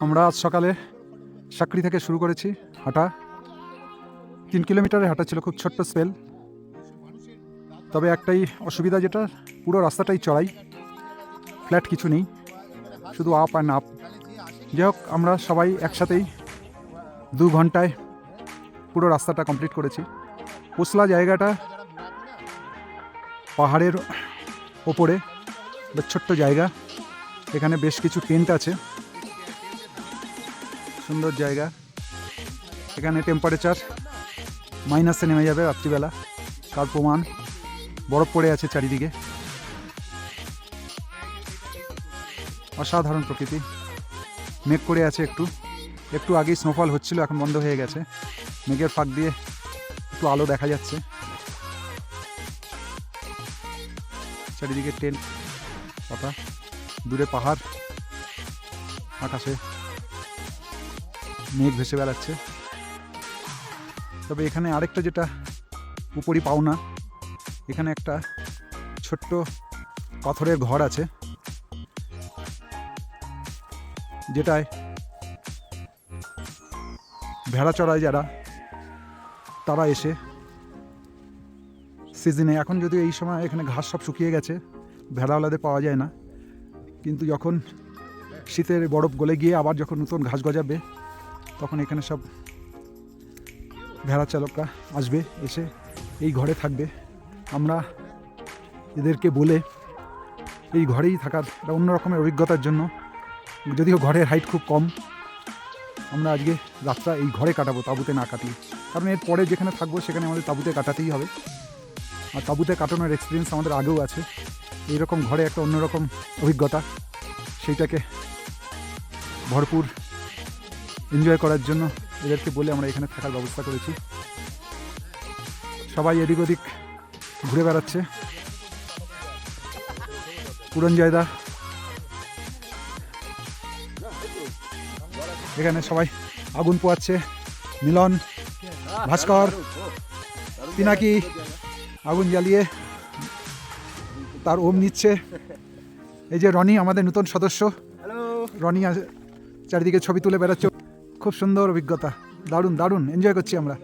আমরা আজ সকালে সাকরি থেকে শুরু করেছি হাঁটা। 3 কিলোমিটারের হাঁটা ছিল, খুব ছোট্ট স্পেল। তবে একটাই অসুবিধা, যেটা পুরো রাস্তাটাই চড়াই, ফ্ল্যাট কিছু নেই, শুধু আপ অ্যান্ড আপ। যাই হোক, আমরা সবাই একসাথেই 2 ঘন্টায় পুরো রাস্তাটা কমপ্লিট করেছি। পোসলা জায়গাটা পাহাড়ের ওপরে, ছোট্ট জায়গা, এখানে বেশ কিছু টেন্ট আছে, সুন্দর জায়গা। এখানে টেম্পারেচার মাইনাসে নেমে যাবে রাত্রিবেলা, তার প্রমাণ। বরফ পড়ে আছে চারিদিকে, অসাধারণ প্রকৃতি। মেঘ করে আছে, একটু একটু আগেই স্নোফল হচ্ছিল, এখন বন্ধ হয়ে গেছে। মেঘের ফাঁক দিয়ে একটু আলো দেখা যাচ্ছে। চারিদিকে টেন্ট পাতা, দূরে পাহাড়, আকাশে মেঘ ভেসে বেড়াচ্ছে। তবে এখানে আরেকটা যেটা উপরই পাওনা, এখানে একটা ছোট্ট পাথরের ঘর আছে, যেটায় ভেড়া চড়ায় যারা, তারা এসে সিজনে, এখন যদিও এই সময় এখানে ঘাস সব শুকিয়ে গেছে, ভেড়াওয়ালাদের পাওয়া যায় না, কিন্তু যখন শীতের বরফ গলে গিয়ে আবার যখন নতুন ঘাস গজাবে, তখন এখানে সব ভেড়া চালকরা আসবে, এসে এই ঘরে থাকবে। আমরা এদেরকে বলে এই ঘরেই থাকার একটা অন্য রকমের অভিজ্ঞতার জন্য, যদিও ঘরের হাইট খুব কম, আমরা আজকে রাতটা এই ঘরে কাটাবো, তাঁবুতে না কাটিয়ে। কারণ এর পরে যেখানে থাকবো সেখানে আমাদের তাঁবুতে কাটাতেই হবে, আর তাঁবুতে কাটানোর এক্সপিরিয়েন্স আমাদের আগেও আছে। এইরকম ঘরে একটা অন্যরকম অভিজ্ঞতা, সেইটাকে ভরপুর এনজয় করার জন্য এদেরকে বলে আমরা এখানে থাকার ব্যবস্থা করেছি। সবাই এদিক ওদিক ঘুরে বেড়াচ্ছে। পুরঞ্জয়দা এখানে সবাই আগুন পোয়াচ্ছে, মিলন, ভাস্কর, পিনাকি আগুন জ্বালিয়ে তার ওম নিচ্ছে। এই যে রনি, আমাদের নতুন সদস্য, রনি চারিদিকে ছবি তুলে বেড়াচ্ছে। খুব সুন্দর অভিজ্ঞতা, দারুণ দারুণ এনজয় করছি আমরা।